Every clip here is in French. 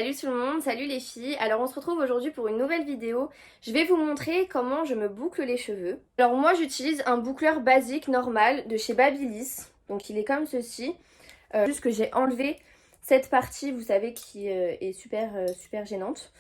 Salut tout le monde, salut les filles. Alors on se retrouve aujourd'hui pour une nouvelle vidéo. Je vais vous montrer comment je me boucle les cheveux. Alors moi j'utilise un boucleur basique normal de chez Babyliss. Donc il est comme ceci. Juste que j'ai enlevé cette partie, vous savez, qui est super gênante.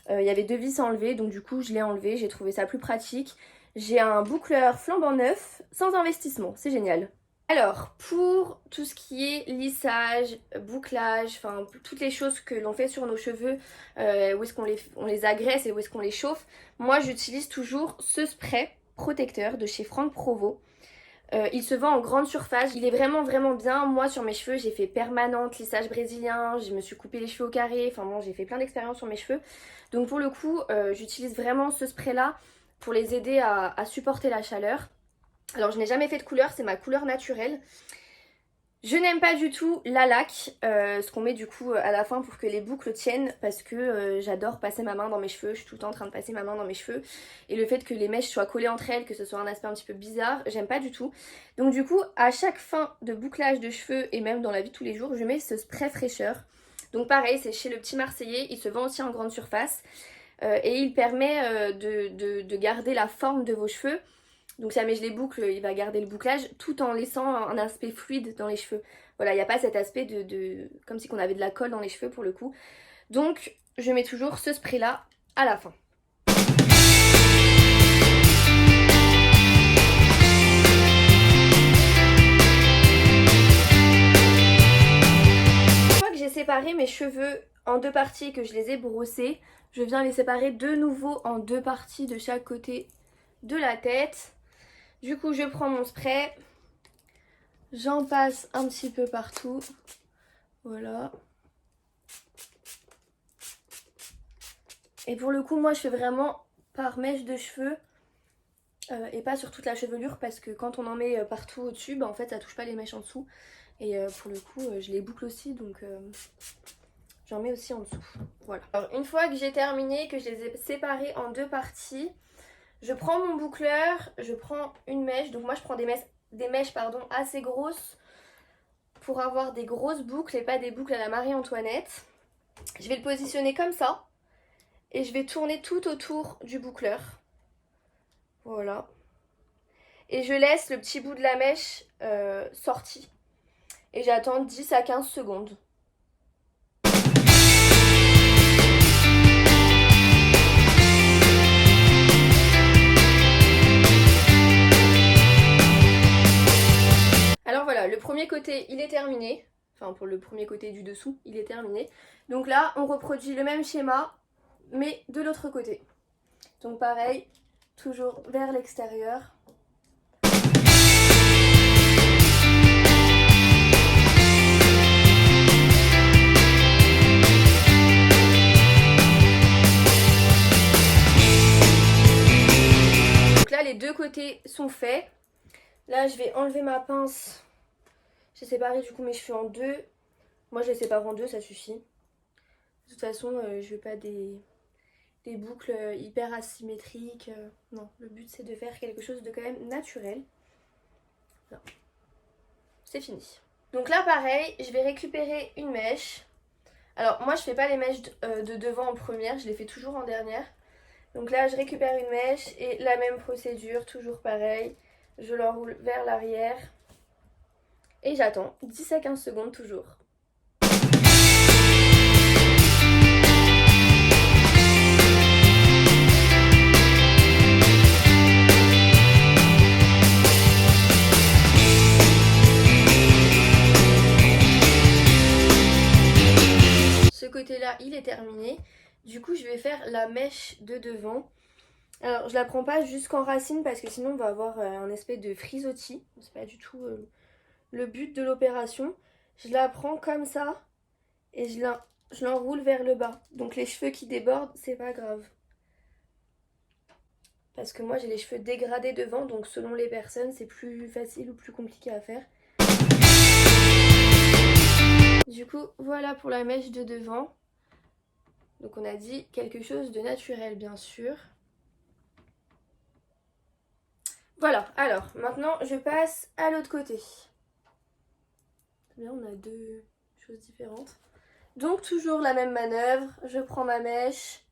Il y avait deux vis à enlever, donc du coup je l'ai enlevé. J'ai trouvé ça plus pratique. J'ai un boucleur flambant neuf, sans investissement, c'est génial. Alors, pour tout ce qui est lissage, bouclage, enfin toutes les choses que l'on fait sur nos cheveux, où est-ce on les agresse et où est-ce qu'on les chauffe, moi j'utilise toujours ce spray protecteur de chez Franck Provo. Il se vend en grande surface, il est vraiment bien. Moi sur mes cheveux j'ai fait permanente, lissage brésilien, je me suis coupé les cheveux au carré, enfin bon j'ai fait plein d'expériences sur mes cheveux. Donc pour le coup j'utilise vraiment ce spray là pour les aider à supporter la chaleur. Alors je n'ai jamais fait de couleur, c'est ma couleur naturelle. Je n'aime pas du tout la laque, ce qu'on met du coup à la fin pour que les boucles tiennent, parce que j'adore passer ma main dans mes cheveux, je suis tout le temps en train de passer ma main dans mes cheveux, et le fait que les mèches soient collées entre elles, que ce soit un aspect un petit peu bizarre, j'aime pas du tout. Donc du coup à chaque fin de bouclage de cheveux, et même dans la vie de tous les jours, je mets ce spray fraîcheur. Donc pareil, c'est chez le Petit Marseillais, il se vend aussi en grande surface, et il permet de garder la forme de vos cheveux. Donc si jamais je les boucle, il va garder le bouclage tout en laissant un aspect fluide dans les cheveux. Voilà, il n'y a pas cet aspect comme si on avait de la colle dans les cheveux pour le coup. Donc je mets toujours ce spray là à la fin. Une fois que j'ai séparé mes cheveux en deux parties et que je les ai brossés, je viens les séparer de nouveau en deux parties de chaque côté de la tête. Du coup je prends mon spray, j'en passe un petit peu partout, voilà. Et pour le coup moi je fais vraiment par mèche de cheveux et pas sur toute la chevelure, parce que quand on en met partout au dessus, bah en fait ça touche pas les mèches en dessous. Et pour le coup je les boucle aussi, donc j'en mets aussi en dessous. Voilà. Alors une fois que j'ai terminé, que je les ai séparés en deux parties, je prends mon boucleur, je prends une mèche. Donc moi je prends des mèches assez grosses pour avoir des grosses boucles et pas des boucles à la Marie-Antoinette. Je vais le positionner comme ça et je vais tourner tout autour du boucleur. Voilà. Et je laisse le petit bout de la mèche sorti. Et j'attends 10 à 15 secondes. Alors voilà, le premier côté il est terminé. Enfin pour le premier côté du dessous, il est terminé. Donc là, on reproduit le même schéma, mais de l'autre côté. Donc pareil, toujours vers l'extérieur. Donc là, les deux côtés sont faits. Là, je vais enlever ma pince. J'ai séparé du coup mes cheveux en deux. Moi, je les sépare en deux, ça suffit. De toute façon, je veux pas des boucles hyper asymétriques. Non, le but c'est de faire quelque chose de quand même naturel. C'est fini. Donc là pareil, je vais récupérer une mèche. Alors moi je fais pas les mèches de devant en première, je les fais toujours en dernière. Donc là je récupère une mèche et la même procédure, toujours pareil. Je l'enroule vers l'arrière et j'attends 10 à 15 secondes toujours. Ce côté-là, il est terminé. Du coup, je vais faire la mèche de devant. Alors, je la prends pas jusqu'en racine parce que sinon on va avoir un espèce de frisottis. C'est pas du tout le but de l'opération. Je la prends comme ça et je l'enroule vers le bas. Donc les cheveux qui débordent, c'est pas grave. Parce que moi j'ai les cheveux dégradés devant, donc selon les personnes, c'est plus facile ou plus compliqué à faire. Du coup, voilà pour la mèche de devant. Donc on a dit quelque chose de naturel, bien sûr. Voilà, alors maintenant je passe à l'autre côté. Bien, on a deux choses différentes. Donc toujours la même manœuvre, je prends ma mèche,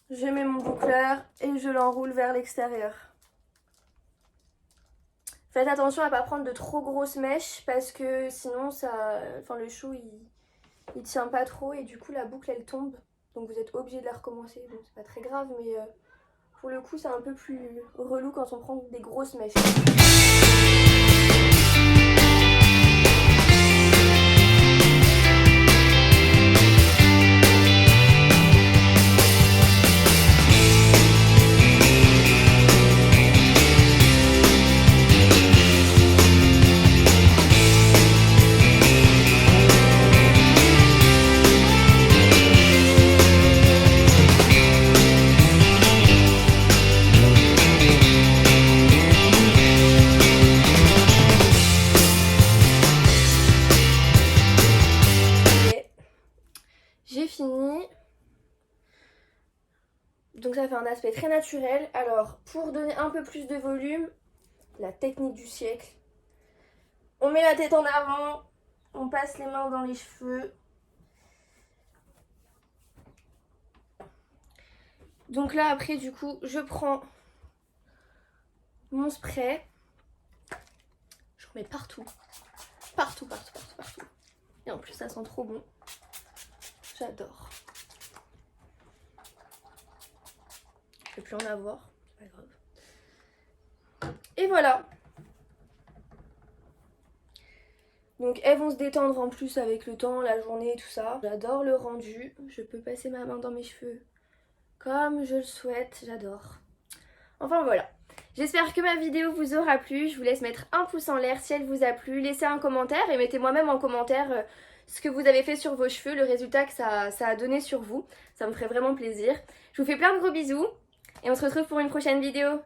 je mets mon boucleur et je l'enroule vers l'extérieur. Faites attention à ne pas prendre de trop grosses mèches parce que sinon le chou il tient pas trop et du coup la boucle elle tombe. Donc vous êtes obligé de la recommencer. Bon, c'est pas très grave mais pour le coup c'est un peu plus relou quand on prend des grosses mèches. J'ai fini. Donc ça fait un aspect très naturel. Alors pour donner un peu plus de volume, la technique du siècle. On met la tête en avant, on passe les mains dans les cheveux. Donc là après du coup je prends mon spray. Je remets partout. Partout. Et en plus ça sent trop bon. J'adore. Je peux plus en avoir, c'est pas grave. Et voilà. Donc elles vont se détendre en plus avec le temps, la journée et tout ça. J'adore le rendu. Je peux passer ma main dans mes cheveux comme je le souhaite. J'adore. Enfin voilà. J'espère que ma vidéo vous aura plu. Je vous laisse mettre un pouce en l'air si elle vous a plu. Laissez un commentaire et mettez-moi même en commentaire ce que vous avez fait sur vos cheveux, le résultat que ça a donné sur vous. Ça me ferait vraiment plaisir. Je vous fais plein de gros bisous et on se retrouve pour une prochaine vidéo.